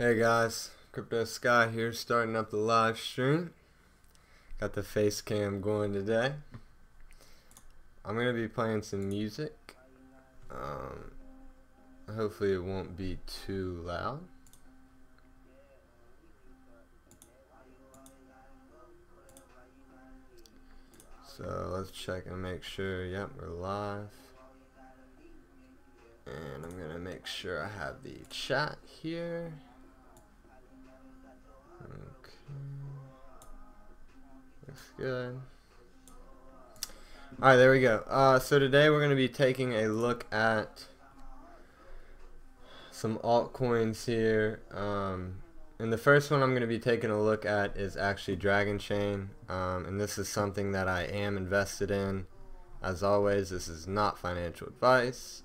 Hey guys, Crypto Sky here, starting up the live stream. Got the face cam going today. I'm gonna be playing some music. Hopefully it won't be too loud. So let's check and make sure. Yep, we're live. And I'm gonna make sure I have the chat here. Okay, looks good. Alright, there we go. So today we're going to be taking a look at some altcoins here. And the first one I'm going to be taking a look at is actually DRGN. And this is something that I am invested in. As always, this is not financial advice.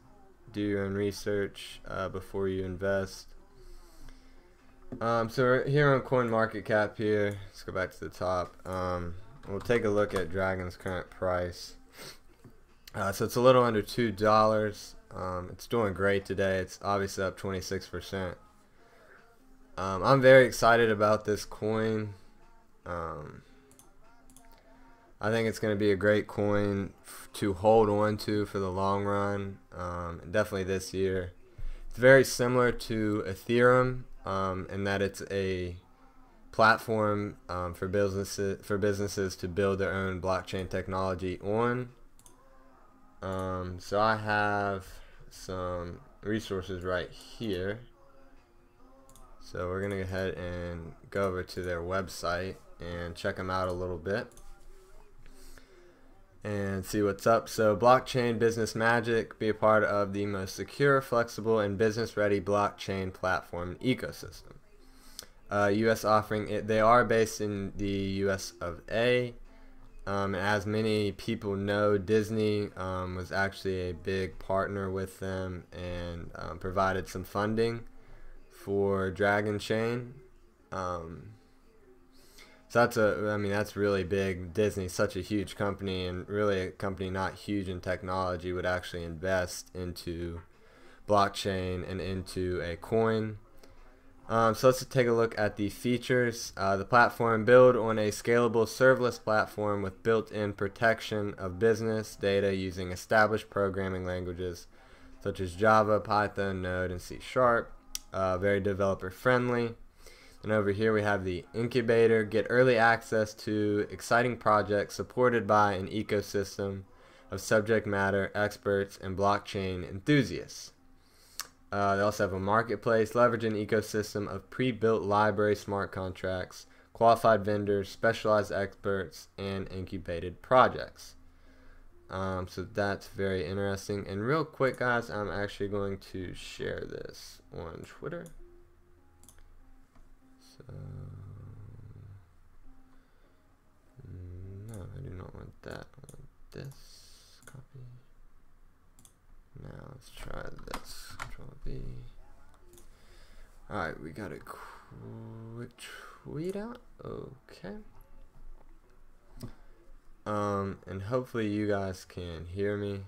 Do your own research before you invest. So we're here on CoinMarketCap here. Let's go back to the top. We'll take a look at DRGN's current price. So it's a little under $2. It's doing great today. It's obviously up 26%. I'm very excited about this coin. I think it's going to be a great coin to hold on to for the long run. Definitely this year. It's very similar to Ethereum in that it's a platform for businesses to build their own blockchain technology on. So I have some resources right here. So we're gonna go ahead and go over to their website and check them out a little bit and see what's up. So blockchain business magic, be a part of the most secure, flexible, and business-ready blockchain platform ecosystem. U.S. offering. They are based in the U.S. of A. As many people know, Disney was actually a big partner with them and provided some funding for DRGN. So that's really big. Disney's such a huge company, and really a company not huge in technology would actually invest into blockchain and into a coin. So let's take a look at the features. The platform built on a scalable serverless platform with built-in protection of business data using established programming languages such as Java, Python, Node, and C#. Very developer friendly. And over here we have the incubator. Get early access to exciting projects supported by an ecosystem of subject matter experts and blockchain enthusiasts. They also have a marketplace, leverage an ecosystem of pre-built library smart contracts, qualified vendors, specialized experts, and incubated projects. So that's very interesting. And real quick, guys, I'm actually going to share this on Twitter. So, no, I do not want that. I want this. Copy. Now let's try this. Control V. Alright, we got a quick tweet out. Okay. And hopefully you guys can hear me.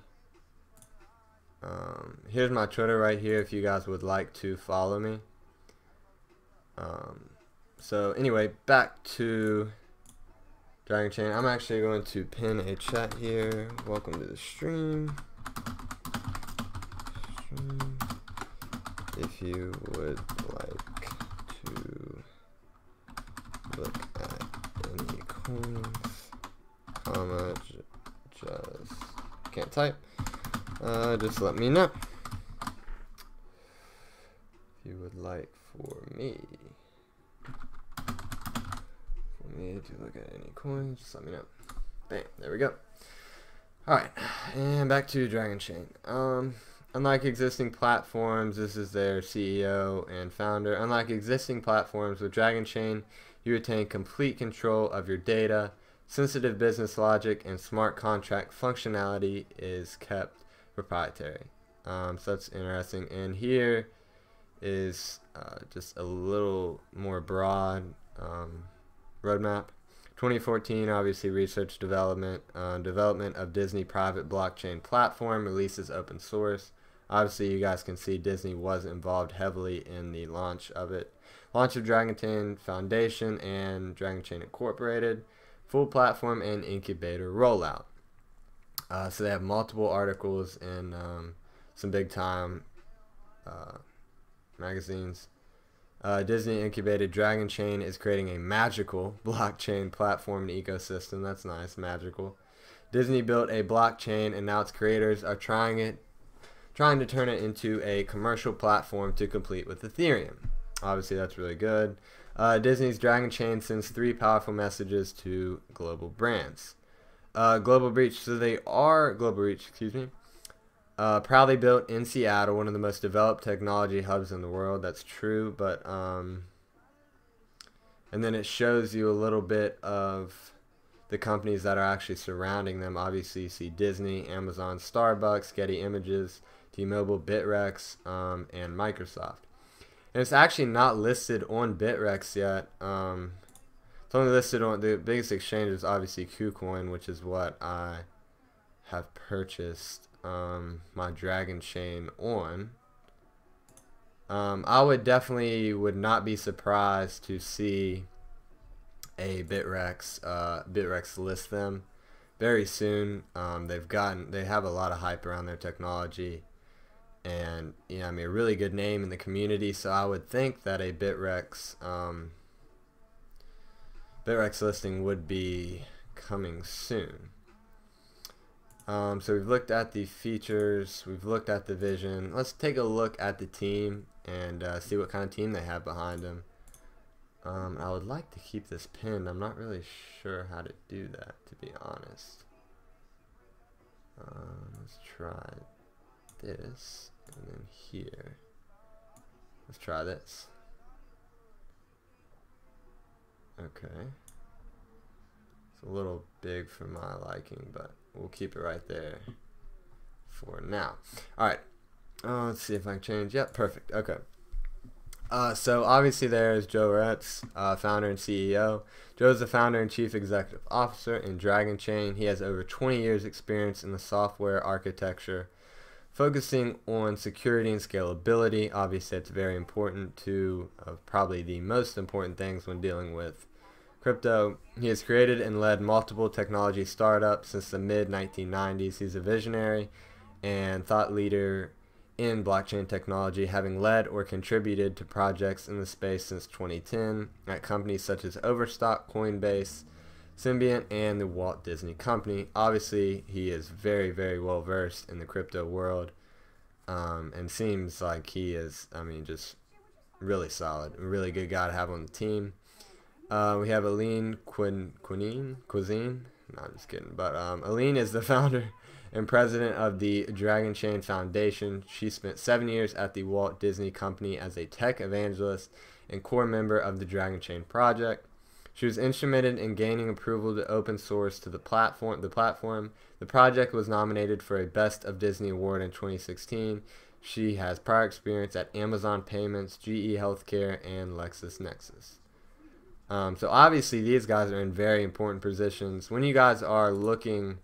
Here's my Twitter right here if you guys would like to follow me. So anyway, back to DRGN. I'm actually going to pin a chat here. Welcome to the stream. If you would like to look at any coins, just can't type. Just let me know. If you would like for me to look at any coins, just let me know. Bam, there we go. Alright, and back to DRGN. Unlike existing platforms, this is their CEO and founder. Unlike existing platforms, with DRGN, you retain complete control of your data. Sensitive business logic and smart contract functionality is kept proprietary. So that's interesting. And here is just a little more broad roadmap. 2014, obviously research development, development of Disney private blockchain platform, releases open source. Obviously, you guys can see Disney was involved heavily in the launch of it. Launch of Dragon Chain Foundation and Dragon Chain Incorporated, full platform and incubator rollout. So they have multiple articles in some big time magazines. Disney incubated Dragon Chain is creating a magical blockchain platform and ecosystem. That's nice, magical. Disney built a blockchain and now its creators are trying to turn it into a commercial platform to compete with Ethereum. Obviously, that's really good. Disney's Dragon Chain sends 3 powerful messages to global brands. Global Reach. So they are Global Reach. Excuse me. Proudly built in Seattle, one of the most developed technology hubs in the world. That's true, but and then it shows you a little bit of the companies that are actually surrounding them. Obviously, you see Disney, Amazon, Starbucks, Getty Images, T-Mobile, Bitrex, and Microsoft. And it's actually not listed on Bitrex yet. It's only listed on the biggest exchange is obviously IQEOn, which is what I have purchased my Dragon Chain on. I would not be surprised to see a Bitrex list them very soon. They have a lot of hype around their technology, and I mean, a really good name in the community. So I would think that a Bitrex listing would be coming soon. So we've looked at the features, we've looked at the vision. Let's take a look at the team and see what kind of team they have behind them. I would like to keep this pinned. I'm not really sure how to do that, to be honest. Let's try this, and then here. Let's try this. Okay. It's a little big for my liking, but we'll keep it right there for now. Alright. Let's see if I can change. Yep, perfect. Okay. So obviously there's Joe Retz, founder and CEO. Joe's the founder and chief executive officer in Dragon Chain. He has over 20 years experience in the software architecture, focusing on security and scalability. Obviously it's very important, to probably the most important things when dealing with crypto. He has created and led multiple technology startups since the mid-1990s. He's a visionary and thought leader in blockchain technology, having led or contributed to projects in the space since 2010 at companies such as Overstock, Coinbase, Symbiont, and the Walt Disney Company. Obviously, he is very, very well versed in the crypto world, and seems like he is, I mean, just really solid, a really good guy to have on the team. We have Aline Cuisine. No, I'm just kidding. But Aline is the founder and president of the Dragon Chain Foundation. She spent 7 years at the Walt Disney Company as a tech evangelist and core member of the Dragon Chain project. She was instrumental in gaining approval to open source to the platform. The project was nominated for a Best of Disney award in 2016. She has prior experience at Amazon Payments, GE Healthcare, and LexisNexis. So obviously these guys are in very important positions. When you guys are looking,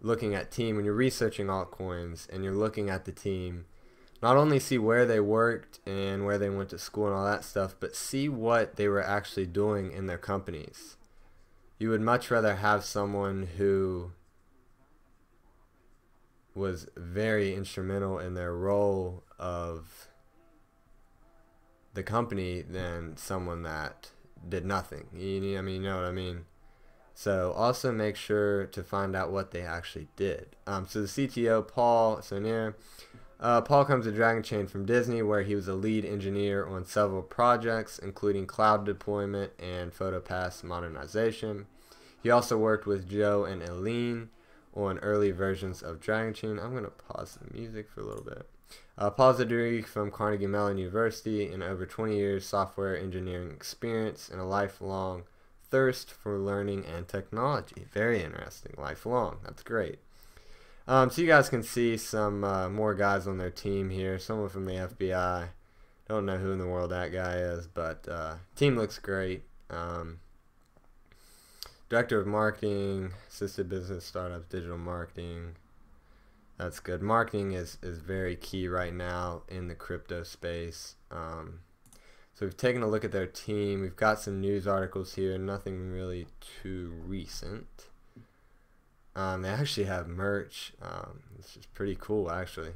looking at team, when you're researching altcoins and you're looking at the team, not only see where they worked and where they went to school and all that stuff, but see what they were actually doing in their companies. You would much rather have someone who was very instrumental in their role of the company than someone that did nothing. You know what I mean? So also make sure to find out what they actually did. So the CTO, Paul Sonier, Paul comes to Dragon Chain from Disney, where he was a lead engineer on several projects, including cloud deployment and PhotoPass modernization. He also worked with Joe and Aline on early versions of Dragon Chain. I'm going to pause the music for a little bit. Paul's a degree from Carnegie Mellon University and over 20 years software engineering experience and a lifelong thirst for learning and technology. Very interesting. Lifelong. That's great. So you guys can see some more guys on their team here. Someone from the FBI. Don't know who in the world that guy is, but team looks great. Director of Marketing, assisted business startups, digital marketing. That's good. Marketing is very key right now in the crypto space. So we've taken a look at their team. We've got some news articles here, nothing really too recent. They actually have merch. This is pretty cool, actually.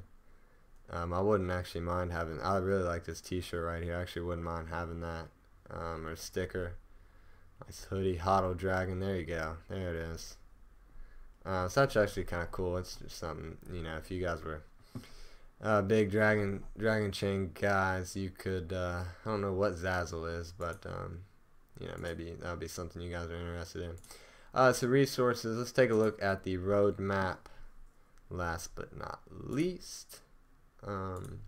I wouldn't actually mind having, I really like this t-shirt right here. I actually wouldn't mind having that. Or a sticker. Nice hoodie, HODL Dragon. There you go. There it is. So that's actually kind of cool. It's just something, you know, if you guys were big Dragon Chain guys, you could, I don't know what Zazzle is, but, you know, maybe that would be something you guys are interested in. So resources, let's take a look at the roadmap, last but not least. So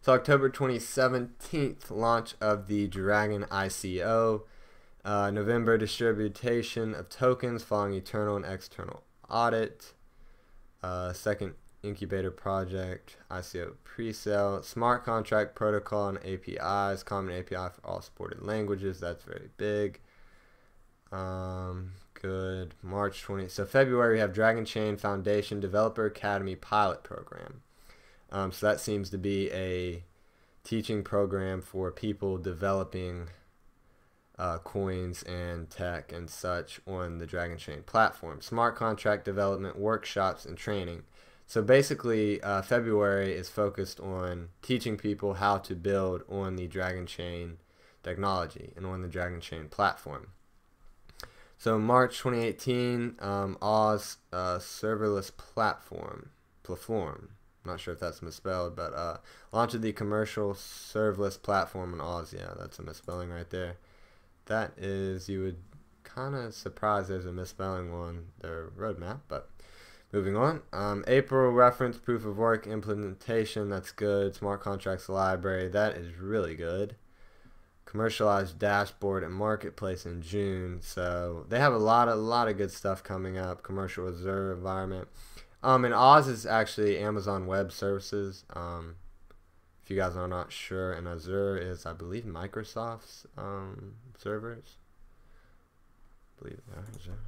October 2017, launch of the Dragon ICO. November, distribution of tokens following internal and external audit. Second incubator project, ICO pre-sale. Smart contract protocol and APIs, common API for all supported languages. That's very big. Good. March 20. So February, we have Dragon Chain Foundation Developer Academy Pilot Program. So that seems to be a teaching program for people developing coins and tech and such on the Dragon Chain platform. Smart contract development, workshops, and training. So basically, February is focused on teaching people how to build on the Dragon Chain technology and on the Dragon Chain platform. So March 2018, Oz serverless platform. Not sure if that's misspelled, but launch of the commercial serverless platform in Oz. Yeah, that's a misspelling right there. That is, you would kind of surprise there's a misspelling on their roadmap, but moving on. April reference, proof of work, implementation. That's good. Smart contracts library. That is really good. Commercialized dashboard and marketplace in June. So they have a lot of good stuff coming up. Commercial reserve environment. And Oz is actually Amazon Web Services. If you guys are not sure, and Azure is, I believe, Microsoft's servers. I believe they are Azure,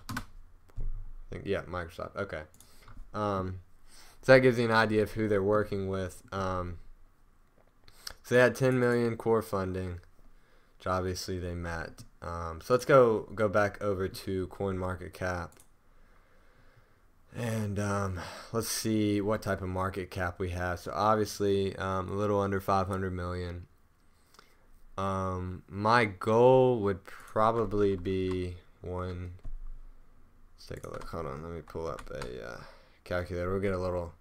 I think, yeah, Microsoft. Okay. So that gives you an idea of who they're working with. So they had 10 million core funding, which obviously they met. So let's go back over to CoinMarketCap. And let's see what type of market cap we have. So obviously a little under 500 million. My goal would probably be one. Let's take a look. Hold on, let me pull up a calculator. We'll get a little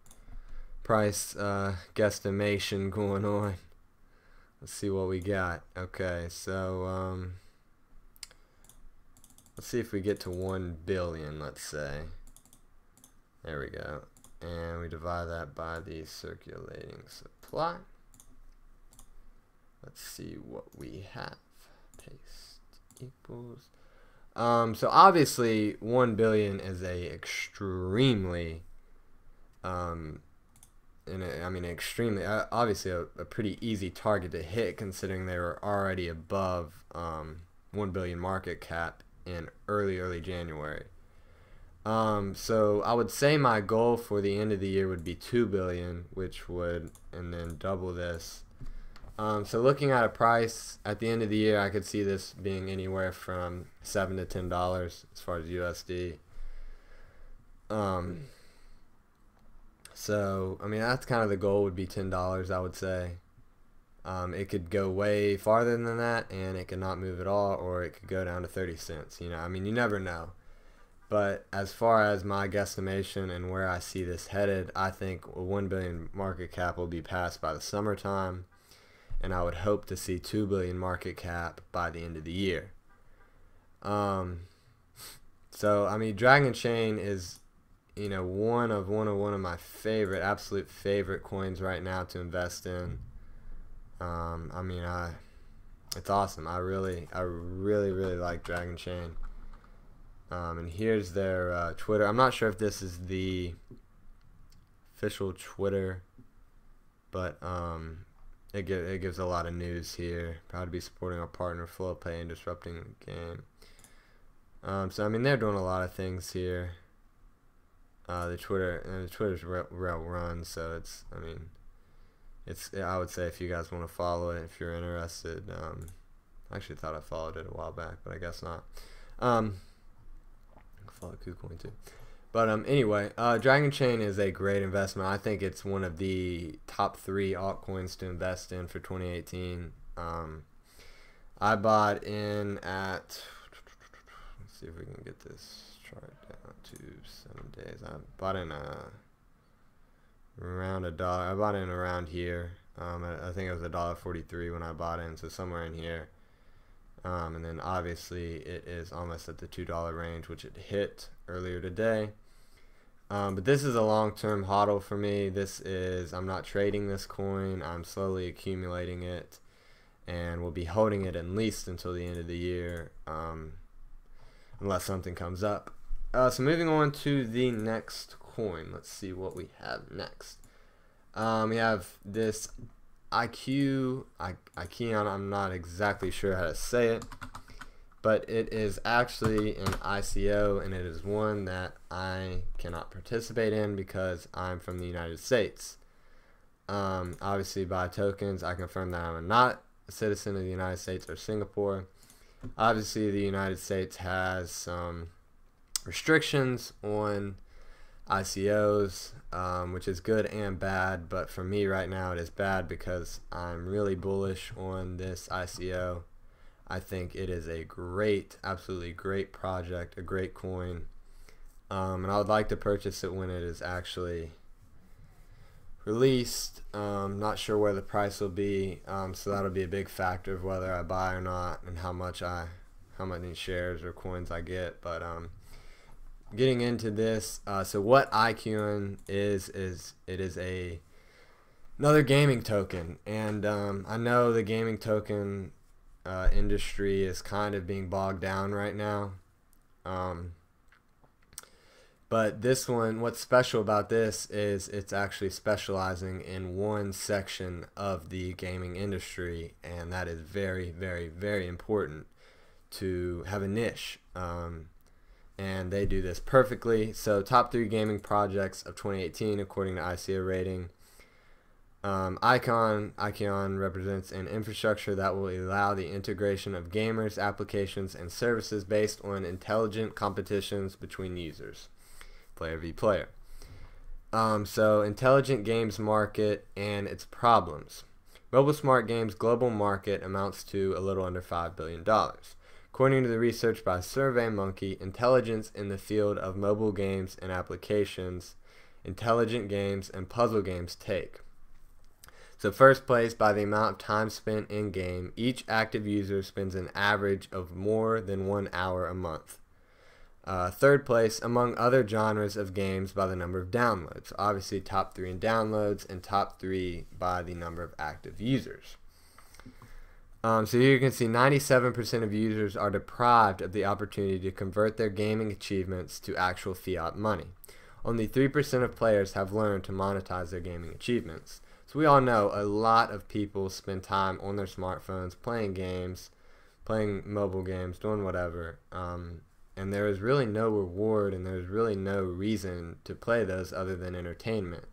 price guesstimation going on. Let's see what we got. Okay, so let's see if we get to 1 billion, let's say. There we go. And we divide that by the circulating supply. Let's see what we have. Paste equals. So obviously 1 billion is a extremely extremely obviously a pretty easy target to hit, considering they were already above 1 billion market cap in early January. So I would say my goal for the end of the year would be 2 billion, which would, and then double this. So looking at a price at the end of the year, I could see this being anywhere from $7 to $10 as far as USD. So I mean, that's kind of the goal, would be $10, I would say. It could go way farther than that, and it could not move at all, or it could go down to 30 cents. You know, I mean, you never know. But as far as my guesstimation and where I see this headed, I think 1 billion market cap will be passed by the summertime, and I would hope to see 2 billion market cap by the end of the year. So I mean, Dragon Chain is, you know, one of my absolute favorite coins right now to invest in. I mean, it's awesome. I really like Dragon Chain. And here's their Twitter. I'm not sure if this is the official Twitter, but it gives a lot of news here. Proud to be supporting our partner, Flow Pay, and disrupting the game. So I mean, they're doing a lot of things here. The Twitter's well run, so it's, I mean, I would say if you guys want to follow it, if you're interested. I actually thought I followed it a while back, but I guess not. I follow KuCoin too. But anyway, Dragon Chain is a great investment. I think it's one of the top 3 altcoins to invest in for 2018. I bought in at, let's see if we can get this chart down to 7 days. I bought in around $1. I bought in around here. I think it was $1.43 when I bought in, so somewhere in here. And then obviously it is almost at the $2 range, which it hit earlier today. But this is a long-term hodl for me. I'm not trading this coin. I'm slowly accumulating it, and we'll be holding it at least until the end of the year, unless something comes up. So moving on to the next coin. Let's see what we have next. We have this IQEOn. I'm not exactly sure how to say it, but it is actually an ICO, and it is one that I cannot participate in because I'm from the United States. Obviously, by tokens, I confirm that I'm not a citizen of the United States or Singapore. Obviously, the United States has some restrictions on ICOs, which is good and bad, but for me right now it is bad because I'm really bullish on this ICO. I think it is a great, absolutely great project, a great coin, and I would like to purchase it when it is actually released. Not sure where the price will be, so that'll be a big factor of whether I buy or not, and how many shares or coins I get. But getting into this, so what IQEOn is it is another gaming token, and I know the gaming token industry is kind of being bogged down right now, but this one, what's special about this is it's actually specializing in one section of the gaming industry, and that is very, very, very important to have a niche, and they do this perfectly. So top 3 gaming projects of 2018 according to ICO rating. IQEOn represents an infrastructure that will allow the integration of gamers, applications, and services based on intelligent competitions between users, player v player. So intelligent games market and its problems. Mobile smart games global market amounts to a little under $5 billion. According to the research by SurveyMonkey, intelligence in the field of mobile games and applications, intelligent games and puzzle games take. So first place by the amount of time spent in-game. Each active user spends an average of more than 1 hour a month. Third place among other genres of games by the number of downloads. Obviously top 3 in downloads and top 3 by the number of active users. So here you can see 97% of users are deprived of the opportunity to convert their gaming achievements to actual fiat money. Only 3% of players have learned to monetize their gaming achievements. So we all know a lot of people spend time on their smartphones playing games, playing mobile games, doing whatever, and there is really no reward and there's really no reason to play those other than entertainment.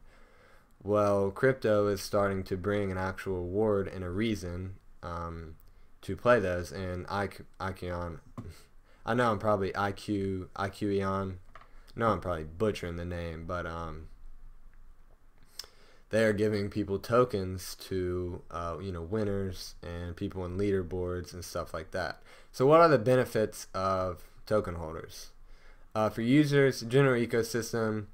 Well, crypto is starting to bring an actual reward and a reason to play those, and IQEOn, I know I'm probably IQEOn, no, I'm probably butchering the name, but they are giving people tokens to winners and people in leaderboards and stuff like that. So what are the benefits of token holders? For users, general ecosystem,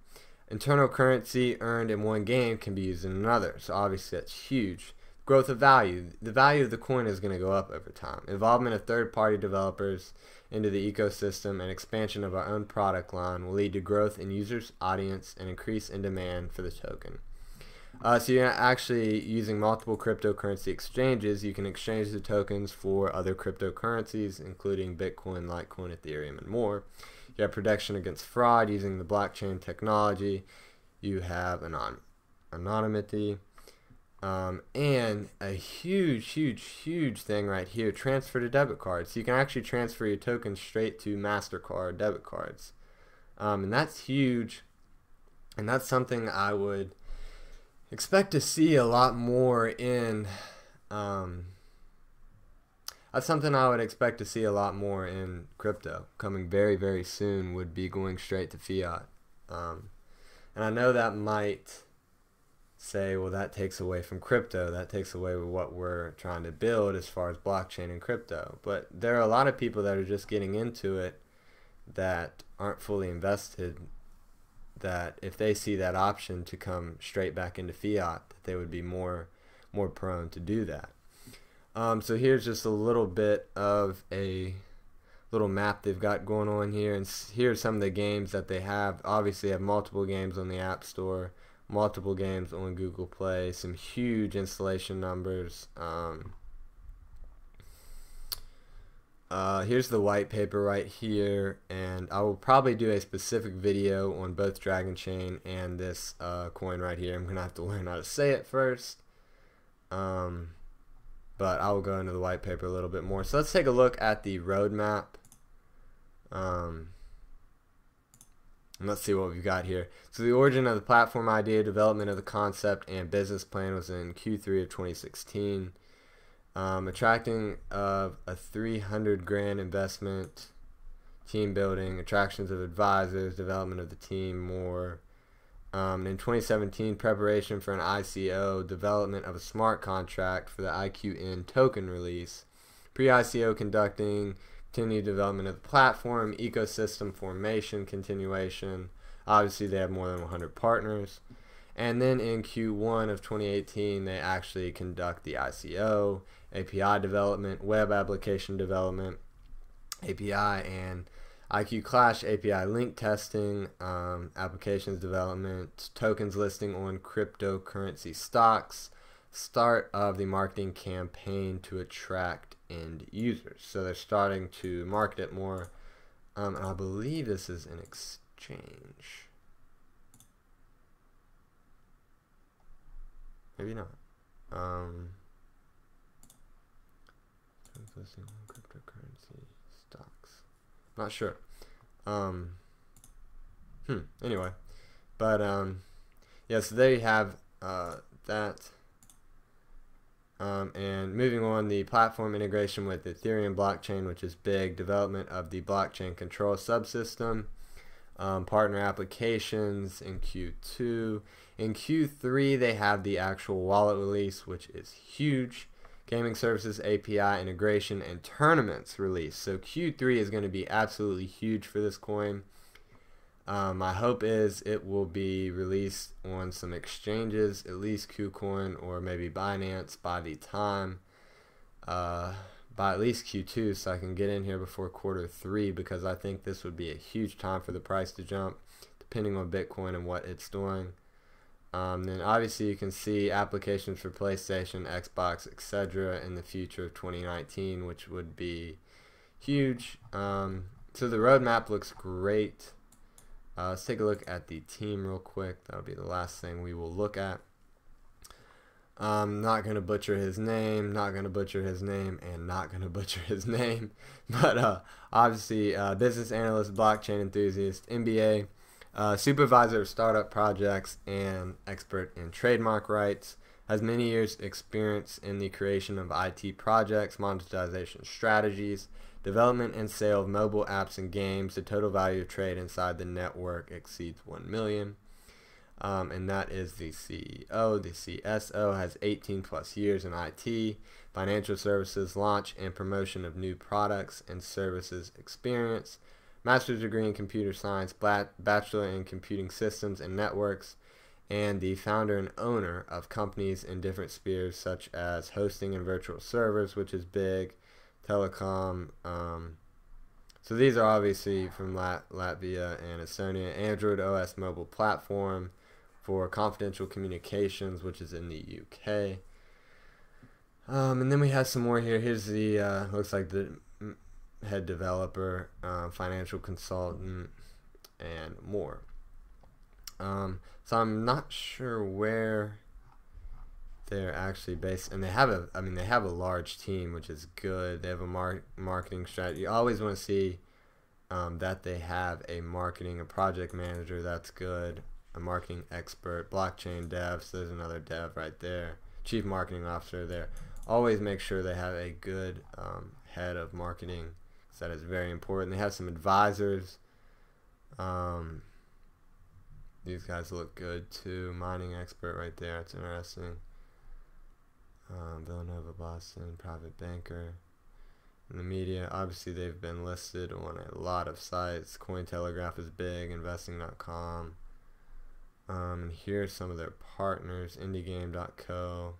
internal currency earned in one game can be used in another. So obviously that's huge. Growth of value. The value of the coin is going to go up over time. Involvement of third-party developers into the ecosystem and expansion of our own product line will lead to growth in users' audience and increase in demand for the token. So you're actually using multiple cryptocurrency exchanges. You can exchange the tokens for other cryptocurrencies, including Bitcoin, Litecoin, Ethereum, and more. You have protection against fraud using the blockchain technology. You have anonymity. And a huge thing right here, transfer to debit cards. So you can actually transfer your tokens straight to MasterCard debit cards. And that's huge. And that's something I would expect to see a lot more in that's something I would expect to see a lot more in crypto. Coming very soon would be going straight to fiat. And I know that might say, well, that takes away from crypto. That takes away with what we're trying to build as far as blockchain and crypto. But there are a lot of people that are just getting into it that aren't fully invested, that if they see that option to come straight back into fiat, that they would be more prone to do that. So here's just a little bit of a little map they've got going on here, and here's some of the games that they have. Obviously have multiple games on the App Store, multiple games on Google Play, some huge installation numbers. Here's the white paper right here, and I will probably do a specific video on both Dragon Chain and this coin right here. I'm gonna have to learn how to say it first, but I will go into the white paper a little bit more. So let's take a look at the roadmap. And let's see what we've got here. So the origin of the platform idea, development of the concept, and business plan was in Q3 of 2016. Attracting of a 300 grand investment, team building, attractions of advisors, development of the team, more. In 2017, preparation for an ICO, development of a smart contract for the IQEOn token release, pre-ICO conducting, continued development of the platform, ecosystem formation, continuation. Obviously, they have more than 100 partners. And then in Q1 of 2018, they actually conduct the ICO, API development, web application development, API and IQ Clash API link testing, applications development, tokens listing on cryptocurrency stocks, start of the marketing campaign to attract end users. So they're starting to market it more. And I believe this is an exchange. Maybe not. Listing on cryptocurrency stocks. Not sure. Anyway, but yeah. So there you have that. And moving on, the platform integration with Ethereum blockchain, which is big. Development of the blockchain control subsystem. Partner applications in Q2. In Q3, they have the actual wallet release, which is huge. Gaming services, API integration, and tournaments release. So Q3 is going to be absolutely huge for this coin. My hope is it will be released on some exchanges, at least KuCoin or maybe Binance by the time, by at least Q2, so I can get in here before Q3, because I think this would be a huge time for the price to jump, depending on Bitcoin and what it's doing. Then obviously you can see applications for PlayStation, Xbox, etc. in the future of 2019, which would be huge. So the roadmap looks great. Let's take a look at the team real quick. That'll be the last thing we will look at. I'm not going to butcher his name, not going to butcher his name, and not going to butcher his name. But obviously, business analyst, blockchain enthusiast, MBA, supervisor of startup projects, and expert in trademark rights. Has many years experience in the creation of IT projects, monetization strategies, development and sale of mobile apps and games. The total value of trade inside the network exceeds 1 million. And that is the CEO. The CSO has 18 plus years in IT, financial services, launch and promotion of new products and services experience, master's degree in computer science, bachelor in computing systems and networks, and the founder and owner of companies in different spheres such as hosting and virtual servers, which is big, telecom. So these are obviously from Latvia and Estonia. Android OS mobile platform for confidential communications, which is in the UK. And then we have some more here. Here's the, looks like the head developer, financial consultant, and more. So I'm not sure where they're actually based, and they have a, I mean, they have a large team, which is good. They have a marketing strategy. You always want to see that they have a project manager. That's good. A marketing expert, blockchain dev. So there's another dev right there. Chief marketing officer there. Always make sure they have a good head of marketing. So that is very important. They have some advisors. These guys look good too. Mining expert right there. That's interesting. Villanova, Boston, private banker. In the media, obviously they've been listed on a lot of sites. Cointelegraph is big. Investing.com. And here's some of their partners. IndieGame.co,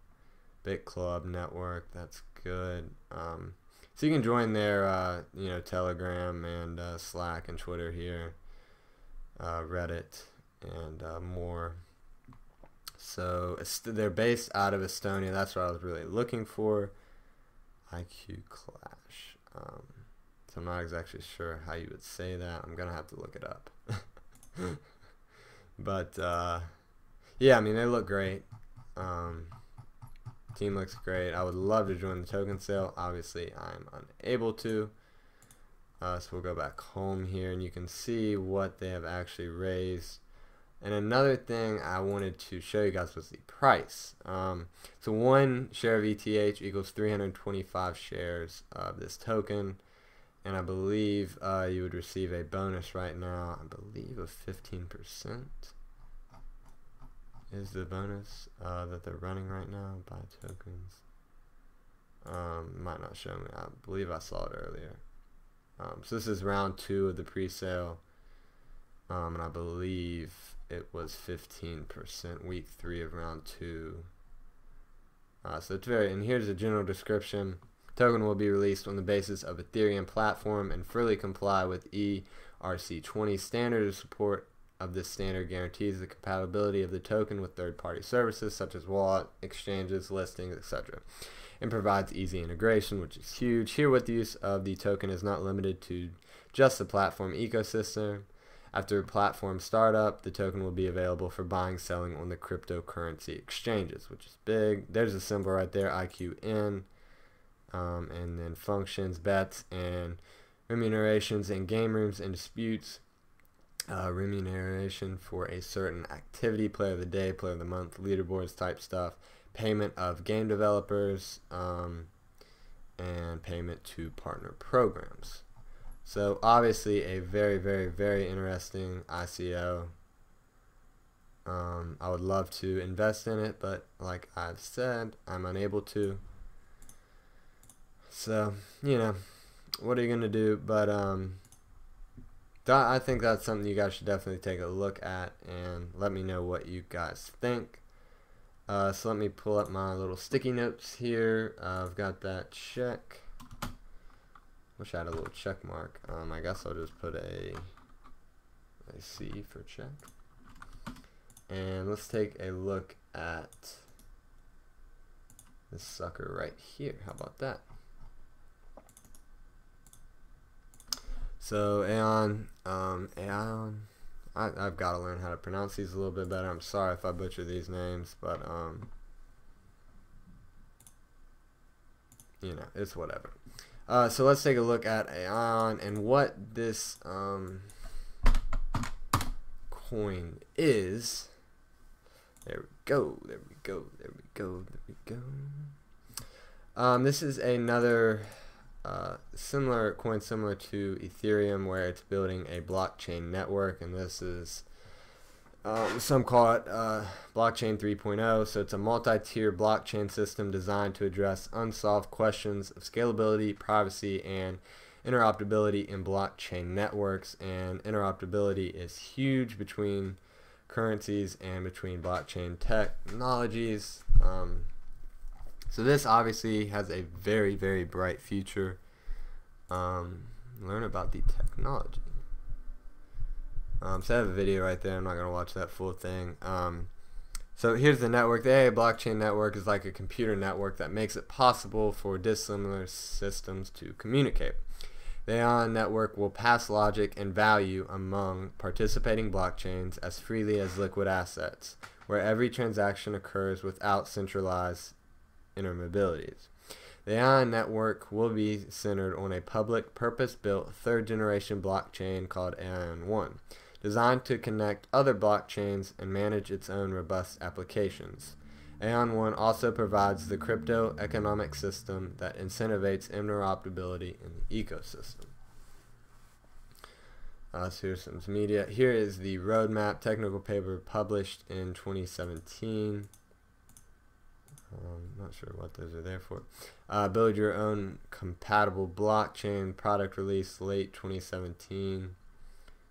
BitClub Network. That's good. So you can join their, Telegram and Slack and Twitter here, Reddit, and more. So they're based out of Estonia. That's what I was really looking for. IQ Clash. So I'm not exactly sure how you would say that. I'm gonna have to look it up. But yeah, I mean, they look great. Team looks great. I would love to join the token sale. Obviously, I'm unable to. So we'll go back home here, and you can see what they have actually raised. And another thing I wanted to show you guys was the price. So 1 share of ETH equals 325 shares of this token. And I believe you would receive a bonus right now, I believe of 15% is the bonus that they're running right now. Buy tokens. Might not show me. I believe I saw it earlier. So this is round 2 of the pre-sale. And I believe it was 15% week 3 of round 2. So it's very, and here's a general description. Token will be released on the basis of Ethereum platform and fully comply with ERC20 standard. Support of this standard guarantees the compatibility of the token with third-party services such as wallet, exchanges, listings, etc. and provides easy integration, which is huge. Here, with the use of the token is not limited to just the platform ecosystem. After platform startup, the token will be available for buying, selling on the cryptocurrency exchanges, which is big. There's a symbol right there, IQEOn. And then functions, bets, and remunerations in game rooms and disputes. Remuneration for a certain activity, player of the day, player of the month, leaderboards type stuff, payment of game developers, and payment to partner programs. So obviously a very, very, very interesting ICO. I would love to invest in it, but like I've said, I'm unable to. So, what are you going to do? But I think that's something you guys should definitely take a look at and let me know what you guys think. So let me pull up my little sticky notes here. I've got that check. Wish I had a little check mark. I guess I'll just put a C for check. And let's take a look at this sucker right here. How about that? So AION, I've got to learn how to pronounce these a little bit better. I'm sorry if I butcher these names, but it's whatever. So let's take a look at AION and what this coin is. There we go. There we go. There we go. There we go. This is another similar coin, similar to Ethereum, where it's building a blockchain network, and this is some call it blockchain 3.0. So it's a multi-tier blockchain system designed to address unsolved questions of scalability, privacy, and interoperability in blockchain networks. And interoperability is huge between currencies and between blockchain technologies. So this obviously has a very, very bright future. Learn about the technology. So I have a video right there. I'm not going to watch that full thing. So here's the network. The AI blockchain network is like a computer network that makes it possible for dissimilar systems to communicate. The AION network will pass logic and value among participating blockchains as freely as liquid assets, where every transaction occurs without centralized intermediaries. The AION network will be centered on a public, purpose-built, third-generation blockchain called AION 1, designed to connect other blockchains and manage its own robust applications. AION 1 also provides the crypto economic system that incentivizes interoperability in the ecosystem. So here's some media. Here is the roadmap technical paper published in 2017. Not sure what those are there for. Build your own compatible blockchain, product release late 2017.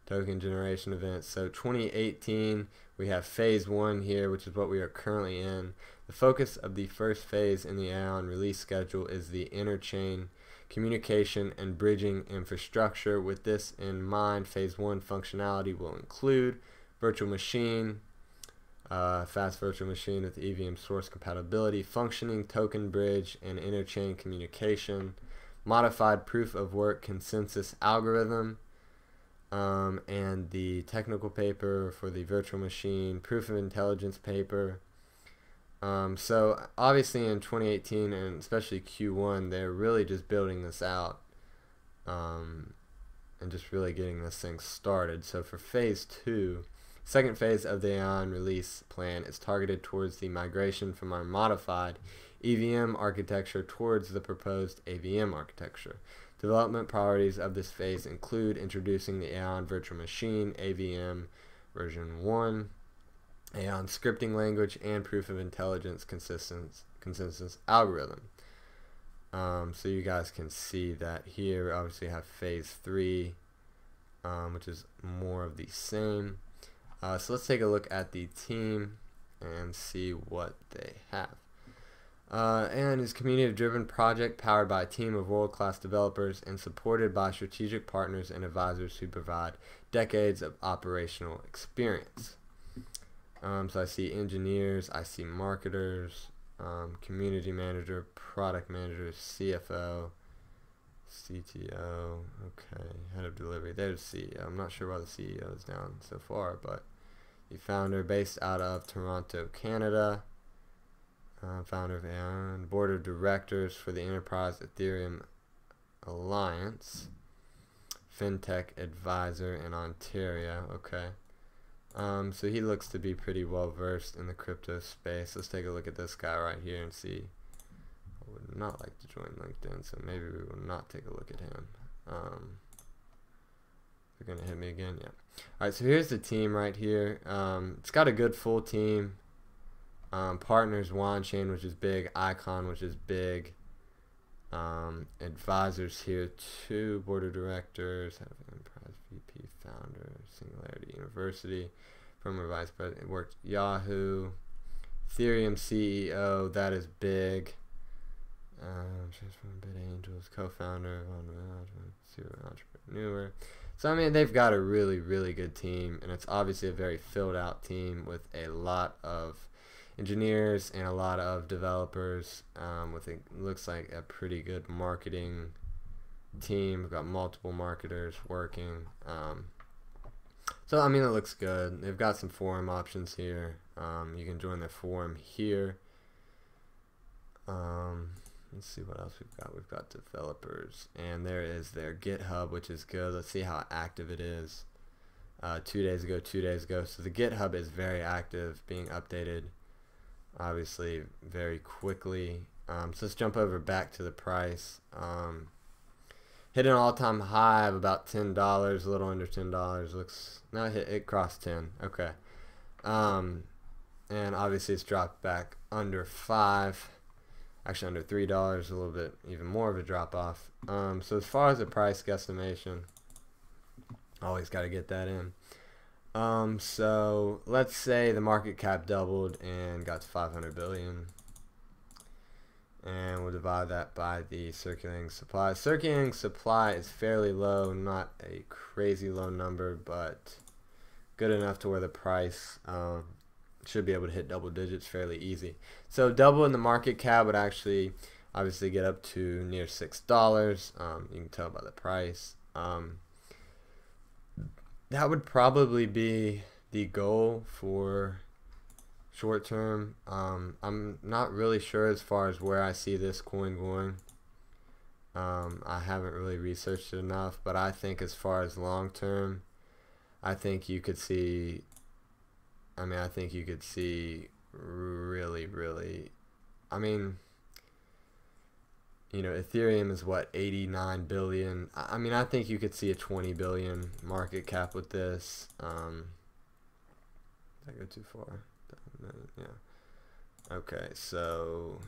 Token generation events. So 2018, we have phase 1 here, which is what we are currently in. The focus of the first phase in the AION release schedule is the interchain communication and bridging infrastructure. With this in mind, phase 1 functionality will include virtual machine, fast virtual machine with EVM source compatibility, functioning token bridge and interchain communication, modified proof of work consensus algorithm, and the technical paper for the virtual machine, proof of intelligence paper. So obviously in 2018 and especially Q1, they're really just building this out and just really getting this thing started. So for phase 2, second phase of the AION release plan is targeted towards the migration from our modified EVM architecture towards the proposed AVM architecture. Development priorities of this phase include introducing the AION virtual machine, AVM version 1, AION scripting language, and proof of intelligence consensus algorithm. So you guys can see that here. We obviously have phase 3, which is more of the same. So let's take a look at the team and see what they have. AION is a community-driven project powered by a team of world-class developers and supported by strategic partners and advisors who provide decades of operational experience. So I see engineers, I see marketers, community manager, product manager, CFO, CTO, okay, head of delivery. There's the CEO. I'm not sure why the CEO is down so far, but the founder based out of Toronto, Canada. Founder of AION, board of directors for the Enterprise Ethereum Alliance, fintech advisor in Ontario. Okay, so he looks to be pretty well versed in the crypto space. Let's take a look at this guy right here and see. I would not like to join LinkedIn, so maybe we will not take a look at him. They're gonna hit me again, yeah. All right, so here's the team right here. It's got a good full team. Partners, Wanchain, which is big, Icon, which is big, advisors here too, board of directors, head of enterprise, VP, founder, Singularity University, former vice president, worked Yahoo, Ethereum CEO, that is big, Bit Angels, co-founder, entrepreneur. So I mean, they've got a really, really good team, and it's obviously a very filled out team with a lot of engineers and a lot of developers, with it looks like a pretty good marketing team. We've got multiple marketers working, so I mean, it looks good. They've got some forum options here. You can join their forum here. Let's see what else we've got. We've got developers, and there is their GitHub, which is good. Let's see how active it is. 2 days ago. So the GitHub is very active, being updated obviously very quickly. So let's jump over back to the price. Hit an all-time high of about $10, a little under $10. Looks, no, it crossed 10. Okay. And obviously it's dropped back under 5, actually under $3, a little bit even more of a drop off. So as far as the price guesstimation, always got to get that in. So let's say the market cap doubled and got to 500 billion, and we'll divide that by the circulating supply. Circulating supply is fairly low, not a crazy low number, but good enough to where the price should be able to hit double digits fairly easy. So double in the market cap would actually obviously get up to near $6. You can tell by the price. That would probably be the goal for short term. I'm not really sure as far as where I see this coin going. I haven't really researched it enough, but I think as far as long term, I think you could see, I think you could see really, I mean, you know, Ethereum is what, 89 billion. I mean, I think you could see a 20 billion market cap with this. Did I go too far? Yeah. Okay, so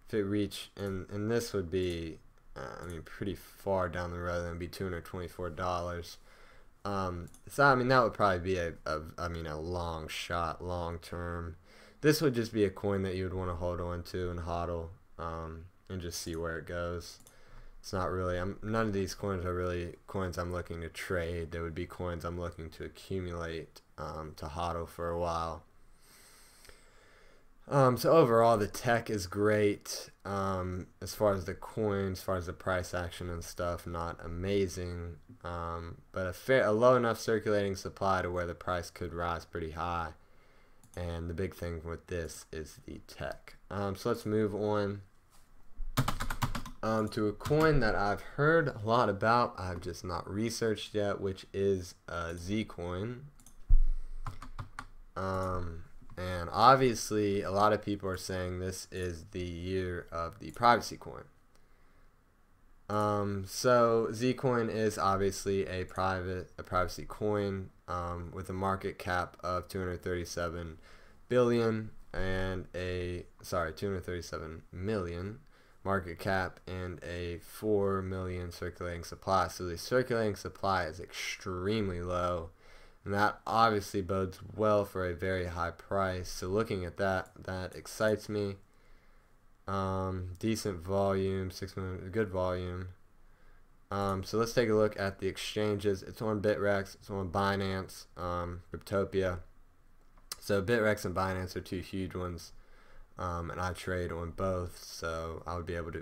if it reach, and this would be, I mean, pretty far down the road, and be $224. So I mean, that would probably be a long shot, long term. This would just be a coin that you would want to hold on to and hodl, and just see where it goes. It's not really, none of these coins are really coins I'm looking to trade. They would be coins I'm looking to accumulate, to hodl for a while. So overall, the tech is great. As far as the coin, as far as the price action and stuff, not amazing. But a low enough circulating supply to where the price could rise pretty high. And the big thing with this is the tech. So let's move on to a coin that I've heard a lot about. I've just not researched yet, which is Zcoin. And obviously, a lot of people are saying this is the year of the privacy coin. So Zcoin is obviously a privacy coin, with a market cap of 237 billion and 237 million market cap and a 4 million circulating supply. So the circulating supply is extremely low. And that obviously bodes well for a very high price. So looking at that, that excites me. Decent volume, 6 million, good volume. So let's take a look at the exchanges. It's on Bitrex, it's on Binance, Cryptopia. So Bitrex and Binance are two huge ones, and I trade on both. So I would be able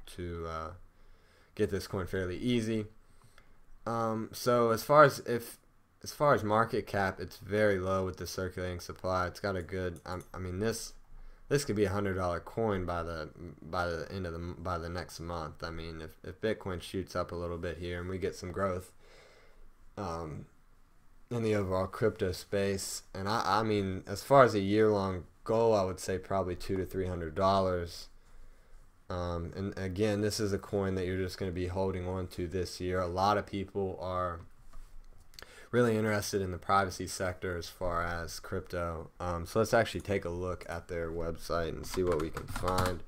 to get this coin fairly easy. So as far as market cap, it's very low with the circulating supply. It's got a good, I mean, this could be $100 coin by the end of the next month. I mean, if Bitcoin shoots up a little bit here and we get some growth in the overall crypto space, and I mean, as far as a year-long goal, I would say probably $200 to $300. And again, this is a coin that you're just going to be holding on to this year. A lot of people are really interested in the privacy sector as far as crypto. So let's actually take a look at their website and see what we can find.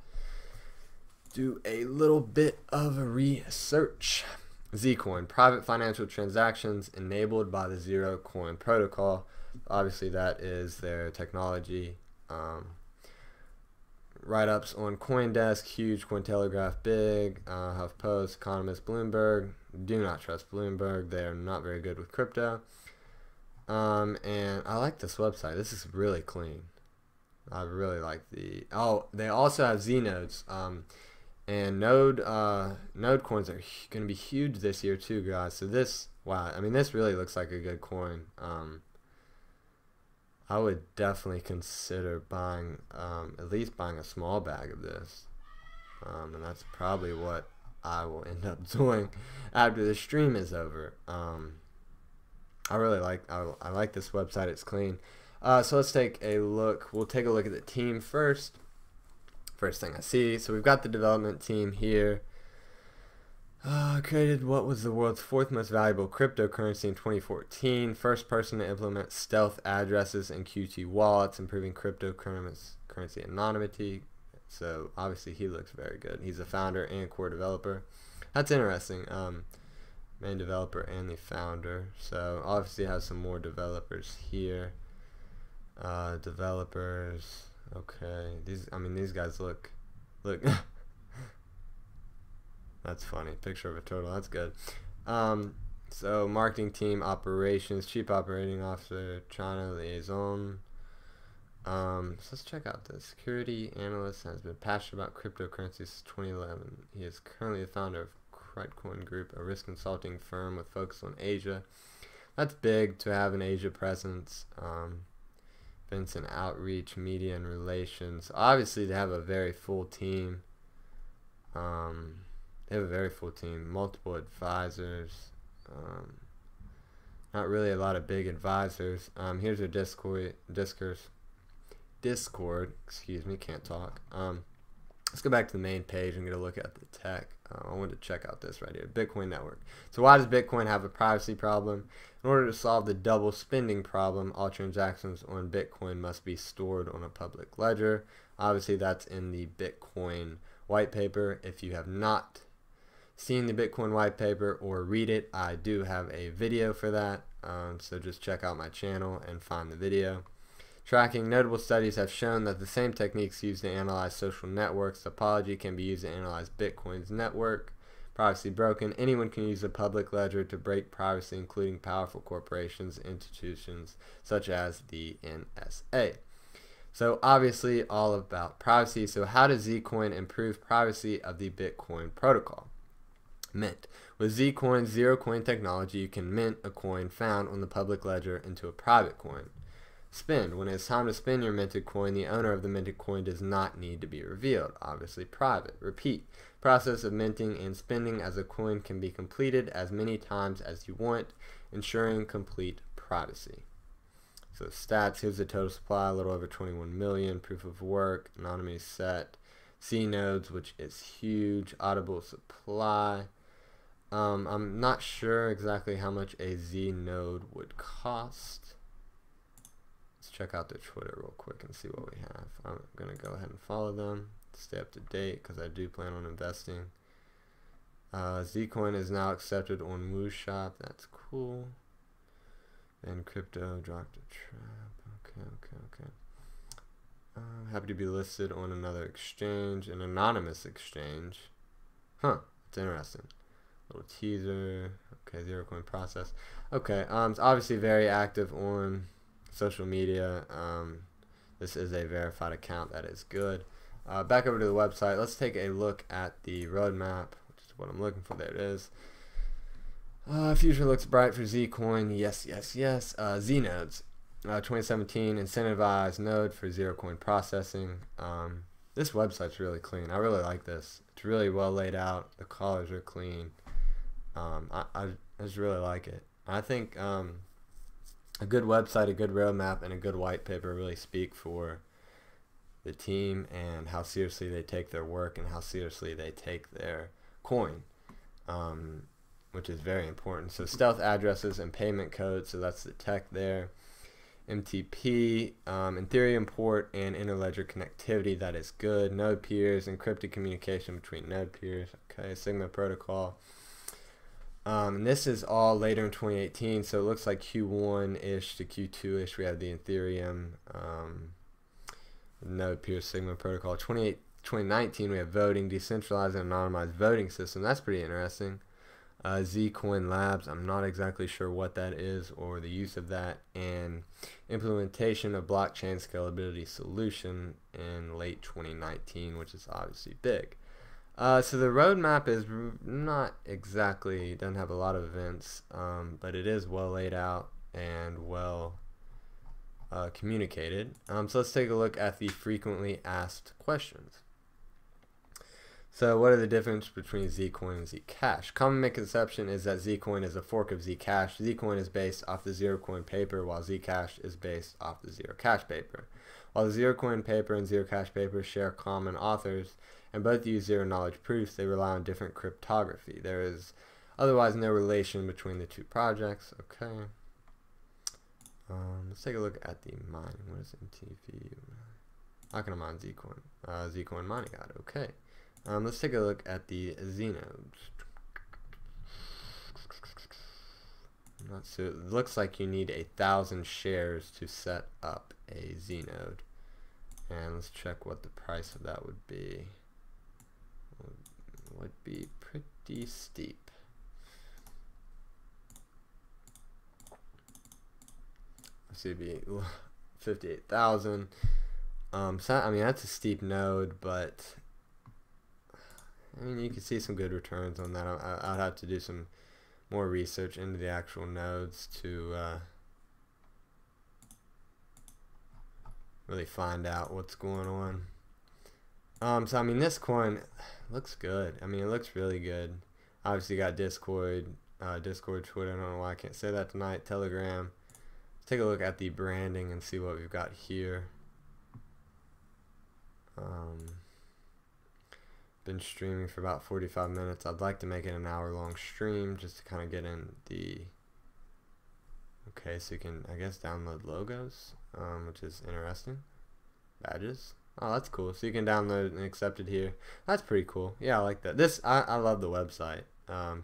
Do a little bit of research. Zcoin, private financial transactions enabled by the Zero Coin Protocol. Obviously, that is their technology. Write-ups on CoinDesk, huge, Cointelegraph, big, HuffPost, Economist, Bloomberg. Do not trust Bloomberg. They are not very good with crypto. And I like this website. This is really clean. I really like they also have Znodes. And node coins are going to be huge this year too, guys. So this, wow, I mean, this really looks like a good coin. I would definitely consider buying, at least buying a small bag of this. And that's probably what I will end up doing after the stream is over. I really like, I like this website. It's clean. So let's take a look. We'll take a look at the team first. First thing I see. So we've got the development team here. Created what was the world's fourth most valuable cryptocurrency in 2014. First person to implement stealth addresses and QT wallets, improving cryptocurrency anonymity. So obviously he looks very good. He's the founder and core developer. That's interesting. Main developer and the founder. So obviously has some more developers here. Developers. Okay. These guys look. That's funny. Picture of a turtle. That's good. So marketing team, operations, chief operating officer, China liaison. So let's check out this. Security analyst, has been passionate about cryptocurrencies since 2011. He is currently the founder of Icos Group, a risk consulting firm with focus on Asia. That's big to have an Asia presence. Events and outreach, media and relations. Obviously, they have a very full team. They have a very full team, multiple advisors. Not really a lot of big advisors. Here's their Discord. Excuse me, can't talk. Let's go back to the main page and get a look at the tech. I wanted to check out this right here, Bitcoin network. So why does Bitcoin have a privacy problem? In order to solve the double spending problem, all transactions on Bitcoin must be stored on a public ledger. Obviously, that's in the Bitcoin white paper. If you have not seen the Bitcoin white paper or read it, I do have a video for that. So just check out my channel and find the video. Tracking. Notable studies have shown that the same techniques used to analyze social networks topology can be used to analyze Bitcoin's network. Privacy broken. Anyone can use a public ledger to break privacy, including powerful corporations, institutions such as the NSA. So obviously all about privacy. So how does Zcoin improve privacy of the Bitcoin protocol? Mint. With Zcoin's zero coin technology, you can mint a coin found on the public ledger into a private coin. Spend. When it's time to spend your minted coin, the owner of the minted coin does not need to be revealed. Obviously private. Repeat. Process of minting and spending as a coin can be completed as many times as you want, ensuring complete privacy. So stats, here's the total supply, a little over 21 million. Proof of work, anonymity set. C nodes, which is huge. Audible supply. I'm not sure exactly how much a Z node would cost. Let's check out their Twitter real quick and see what we have. I'm going to go ahead and follow them, stay up to date, because I do plan on investing. Zcoin is now accepted on WooShop. That's cool. And crypto dropped a trap. Okay. Happy to be listed on another exchange, an anonymous exchange. Huh, that's interesting. Little teaser. Okay, zero coin process. Okay, it's obviously very active on social media. This is a verified account. That is good. Back over to the website. Let's take a look at the roadmap, which is what I'm looking for. There it is. Future looks bright for Zcoin. Yes. Z nodes. 2017 incentivized node for zero coin processing. This website's really clean. I really like this. It's really well laid out. The colors are clean. I just really like it. I think a good website, a good roadmap, and a good white paper really speak for the team and how seriously they take their work and how seriously they take their coin, which is very important. So stealth addresses and payment codes, so that's the tech there. MTP, Ethereum port, and interledger connectivity, that is good. Node peers, encrypted communication between node peers. Okay, Sigma protocol. And this is all later in 2018, so it looks like Q1-ish to Q2-ish. We have the Ethereum node peer Sigma protocol. 2019, we have voting, decentralized and anonymized voting system. That's pretty interesting. Zcoin Labs, I'm not exactly sure what that is or the use of that, and implementation of blockchain scalability solution in late 2019, which is obviously big. So the roadmap is not exactly, doesn't have a lot of events, but it is well laid out and well communicated. So let's take a look at the frequently asked questions. So what are the differences between Zcoin and Zcash? Common misconception is that Zcoin is a fork of Zcash. Zcoin is based off the zero coin paper, while Zcash is based off the zero cash paper. While the zero coin paper and zero cash paper share common authors and both use zero knowledge proofs, they rely on different cryptography. There is otherwise no relation between the two projects. Okay. Let's take a look at the mining. What is MTV? How can I mine Zcoin? Zcoin mining guide. Okay. Let's take a look at the Z nodes. So it looks like you need 1,000 shares to set up a Z node. And let's check what the price of that would be. Would be pretty steep. So it'd be 58,000. So I mean that's a steep node, but I mean you can see some good returns on that. I'd have to do some more research into the actual nodes to really find out what's going on. So I mean, this coin looks good. I mean, it looks really good. Obviously got Discord, Twitter. I don't know why I can't say that tonight. Telegram. Let's take a look at the branding and see what we've got here. Been streaming for about 45 minutes. I'd like to make it an hour-long stream just to kind of get in the. Okay, so you can, I guess, download logos, which is interesting. Badges. Oh, that's cool. So you can download and accept it here. That's pretty cool. Yeah, I like that. I love the website.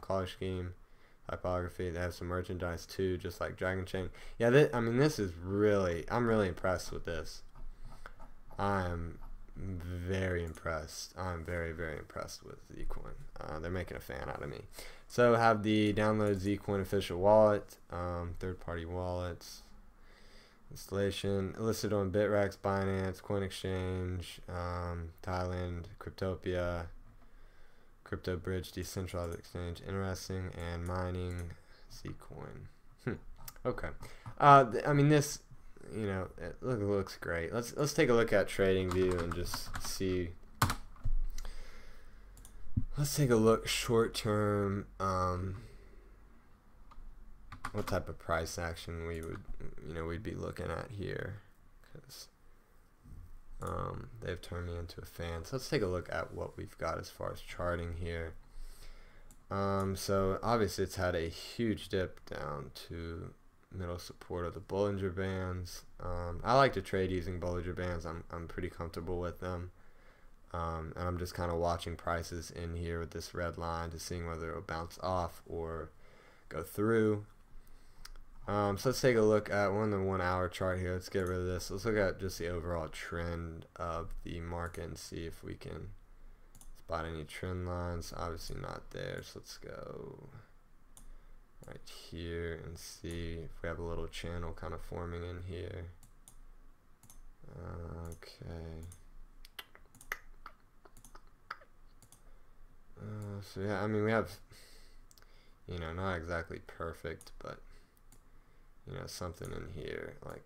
Color scheme, typography. They have some merchandise too, just like Dragon Chain. Yeah, I mean, this is really, I'm really impressed with this. I'm very impressed. I'm very, very impressed with Zcoin. They're making a fan out of me. So have the download Zcoin official wallet, third-party wallets, installation, listed on Bittrex, Binance, Coin Exchange, Thailand, Cryptopia, Crypto Bridge, decentralized exchange, interesting, and mining Zcoin. Okay. I mean, this, you know, it looks great. Let's take a look at TradingView and just see. Let's take a look short term. What type of price action we'd be looking at here, because they've turned me into a fan. So let's take a look at what we've got as far as charting here. So obviously it's had a huge dip down to middle support of the Bollinger Bands. I like to trade using Bollinger Bands. I'm pretty comfortable with them. And I'm just kind of watching prices in here with this red line to seeing whether it'll bounce off or go through. So let's take a look at the 1 hour chart here. Let's get rid of this. Let's look at just the overall trend of the market and see if we can spot any trend lines. Obviously not there, so let's go right here and see if we have a little channel kind of forming in here. Okay. So yeah, I mean, we have, you know, not exactly perfect, but you know, something in here, like,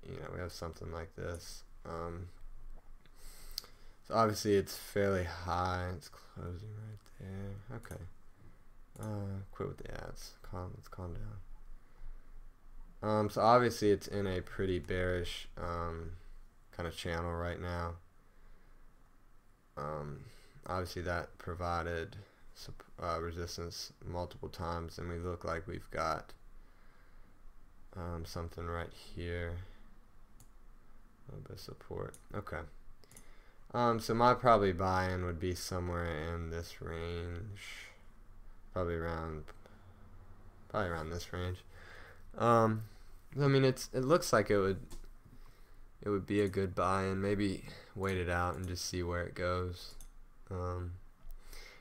you know, we have something like this. So obviously it's fairly high. It's closing right there. Okay. Quit with the ads. Let's calm down. So obviously it's in a pretty bearish kind of channel right now. Obviously that provided resistance multiple times, and we look like we've got something right here, a little bit of support. Okay. So my probably buy-in would be somewhere in this range, probably around this range. I mean, it looks like it would be a good buy-in. Maybe wait it out and just see where it goes.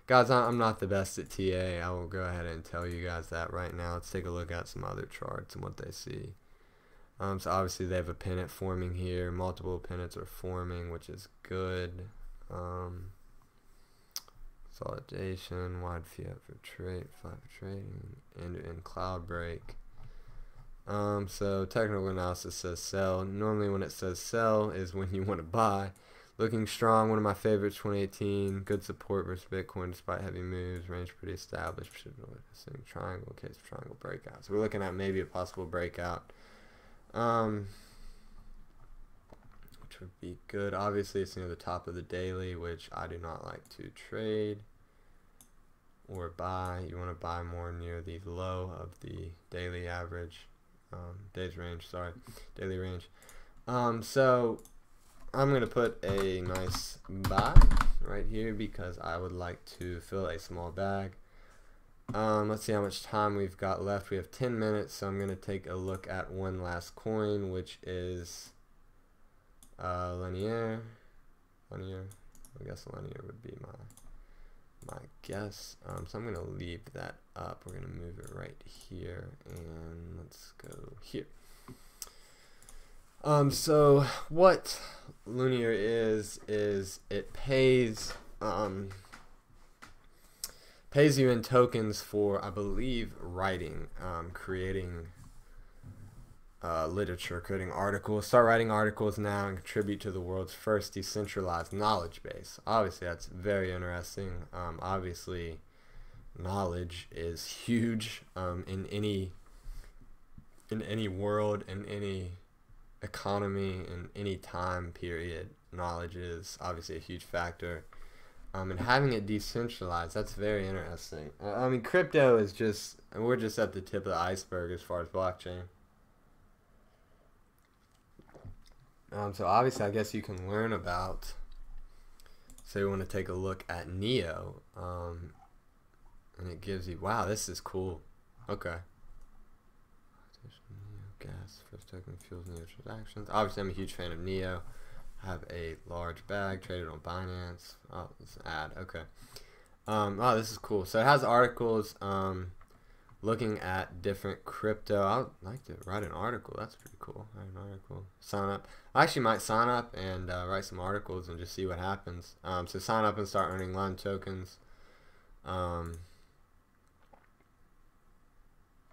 Guys, I'm not the best at TA. I will go ahead and tell you guys that right now. Let's take a look at some other charts and what they see. So obviously they have a pennant forming here. Multiple pennants are forming, which is good. Consolidation, wide fiat for trade, flat for trading, and cloud break. So technical analysis says sell. Normally when it says sell is when you want to buy. Looking strong, one of my favorites, 2018. Good support versus Bitcoin despite heavy moves. Range pretty established. Assume triangle, case of triangle breakout. So we're looking at maybe a possible breakout, which would be good. Obviously, it's near the top of the daily, which I do not like to trade or buy. You want to buy more near the low of the daily average, daily range. So I'm going to put a nice buy right here because I would like to fill a small bag. Let's see how much time we've got left. We have 10 minutes, so I'm going to take a look at one last coin, which is Linear. I guess Linear would be my guess. So I'm going to leave that up. We're going to move it right here, and let's go here. So what Linear is it pays you in tokens for, I believe, writing, creating literature, creating articles. Start writing articles now and contribute to the world's first decentralized knowledge base. Obviously, that's very interesting. Obviously, knowledge is huge in any world, in any economy, in any time period. Knowledge is obviously a huge factor. And having it decentralized, that's very interesting. I mean, crypto is just, we're just at the tip of the iceberg as far as blockchain. So obviously, I guess you can learn about, say we want to take a look at NEO, and it gives you, wow, this is cool. Okay. Gas, first token fuels NEO transactions. Obviously, I'm a huge fan of NEO. Have a large bag traded on Binance. Oh, it's an ad. Okay. Oh, this is cool. So it has articles looking at different crypto. I'd like to write an article. That's pretty cool. Write an article. Sign up. I actually might sign up and write some articles and just see what happens. So sign up and start earning LUN tokens.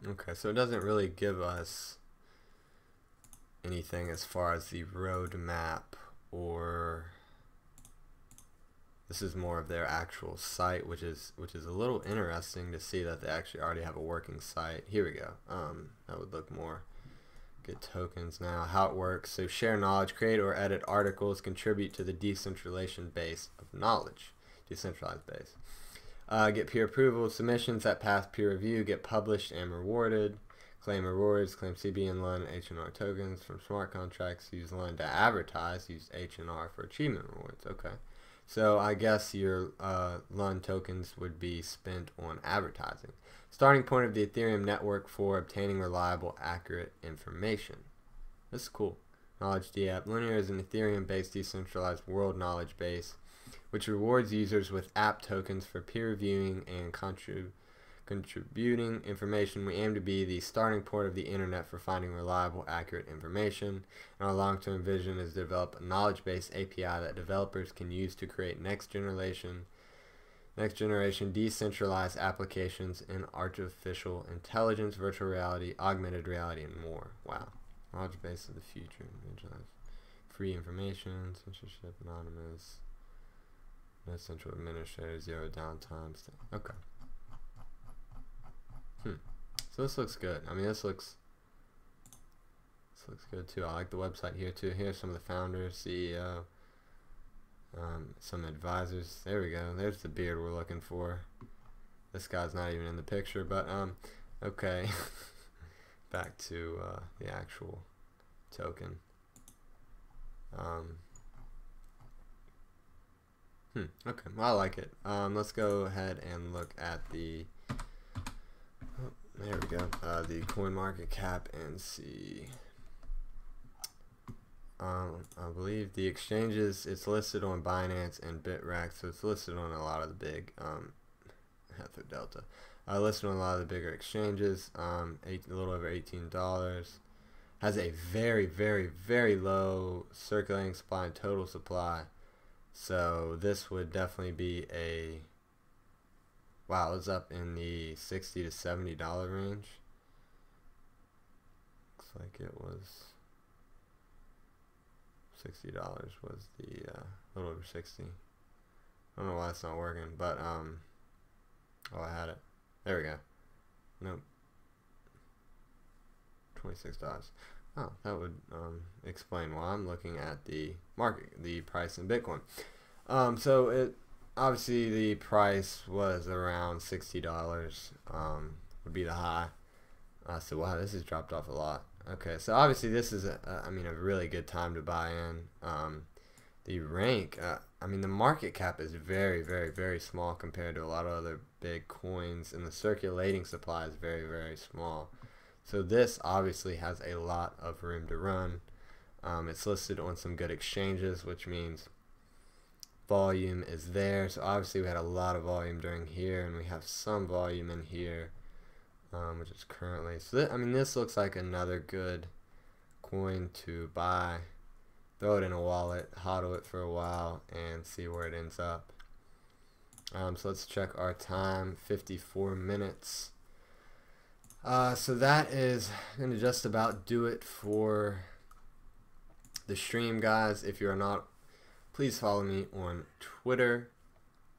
Okay, so it doesn't really give us anything as far as the roadmap, or this is more of their actual site, which is a little interesting to see that they actually already have a working site. Here we go. That would look more. Get tokens now. How it works. So share knowledge, create or edit articles, contribute to the decentralization base of knowledge, decentralized base. Get peer approval, submissions that pass peer review get published and rewarded. Claim rewards, claim CBN LUN H&R tokens from smart contracts. Use LUN to advertise. Use H&R for achievement rewards. Okay. So I guess your LUN tokens would be spent on advertising. Starting point of the Ethereum network for obtaining reliable, accurate information. This is cool. Knowledge DApp. Linear is an Ethereum-based decentralized world knowledge base which rewards users with app tokens for peer reviewing and contributing information. We aim to be the starting point of the internet for finding reliable, accurate information, and our long-term vision is to develop a knowledge-based API that developers can use to create next generation decentralized applications in artificial intelligence, virtual reality, augmented reality, and more. Wow. Knowledge base of the future. Free information, censorship, anonymous, no central administrator, zero downtime. Okay. So this looks good. I mean, this looks good too. I like the website here too. Here's some of the founders, CEO, some advisors. There we go. There's the beard we're looking for. This guy's not even in the picture, but okay. Back to the actual token. Okay, well, I like it. Let's go ahead and look at the. There we go. The coin market cap and see. I believe the exchanges, it's listed on Binance and Bittrex, so it's listed on a lot of the big Ether Delta. Listed on a lot of the bigger exchanges. A little over $18. Has a very, very, very low circulating supply and total supply. So this would definitely be a. Wow, it's up in the $60 to $70 range. Looks like it was $60 was the little over 60. I don't know why it's not working, but oh, I had it. There we go. Nope. $26. Oh, that would explain why I'm looking at the market, the price in Bitcoin. So it. Obviously, the price was around $60, would be the high. So, wow, this has dropped off a lot. Okay, so obviously this is, a really good time to buy in. The rank, the market cap is very, very, very small compared to a lot of other big coins, and the circulating supply is very, very small. So this obviously has a lot of room to run. It's listed on some good exchanges, which means volume is there. So obviously we had a lot of volume during here, and we have some volume in here, which is currently. So this looks like another good coin to buy. Throw it in a wallet, hodl it for a while, and see where it ends up. So let's check our time. 54 minutes. So that is going to just about do it for the stream, guys. If you're not, please follow me on Twitter.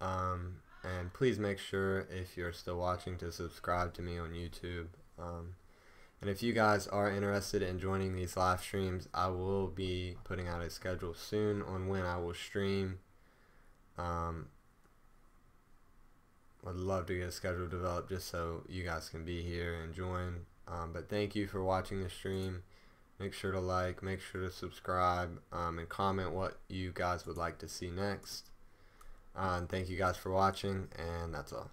And please make sure, if you're still watching, to subscribe to me on YouTube. And if you guys are interested in joining these live streams, I will be putting out a schedule soon on when I will stream. Would love to get a schedule developed just so you guys can be here and join. But thank you for watching the stream. Make sure to like, make sure to subscribe, and comment what you guys would like to see next. And thank you guys for watching, and that's all.